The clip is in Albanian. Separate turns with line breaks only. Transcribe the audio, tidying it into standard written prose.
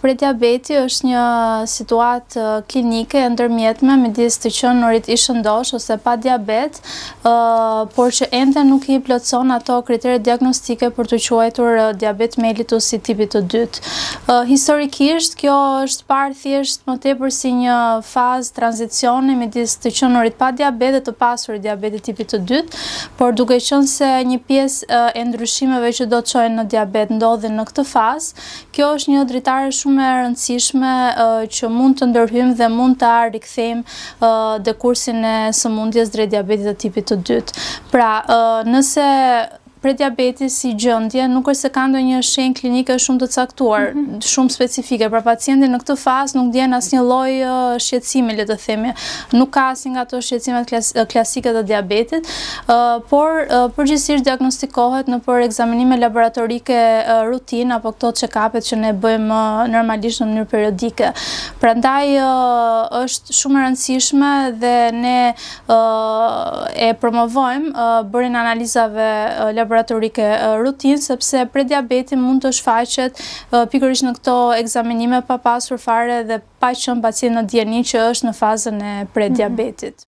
Prediabeti është një situatë klinike e ndërmjetme midis të qenurit i shëndosh ose pa diabet, por që ende nuk i plotëson ato kriteret diagnostike për të quajtur diabet mellitus i tipit të dytë. Historikisht kjo është parë thjesht më tepër si një fazë tranzicioni midis të qenurit pa diabet dhe të pasurit diabetit tipit të dytë, por duke qenë se një pjesë e ndryshimeve që do të çojnë në diabet ndodhin në këtë fazë, kjo është një dritare shumë e rëndësishme që mund të ndërhyjmë dhe mund ta rikthejmë dekursin e sëmundjes drejt diabetit të tipit të dytë. Pra, nëse prediabeti si gjendje nuk është se ka ndonjë shenjë klinike shumë të caktuar, shumë specifike, pra pacienti në këtë fazë nuk ndjen asnjë lloj shqetësimi, le të themi, nuk ka asnjë nga ato shqetësimet klasike të diabetit, por përgjithsisht diagnostikohet nëpër ekzaminime laboratorike rutinë apo këto check-upet që ne bëjmë normalisht në mënyrë periodike. Prandaj është shumë e rëndësishme dhe ne e promovojmë bërjen e analizave laboratorike rutinë, sepse prediabeti mund të shfaqet pikërisht në këto ekzaminime pa pasur fare dhe pa qenë pacient në dieni që është në fazën e prediabetit.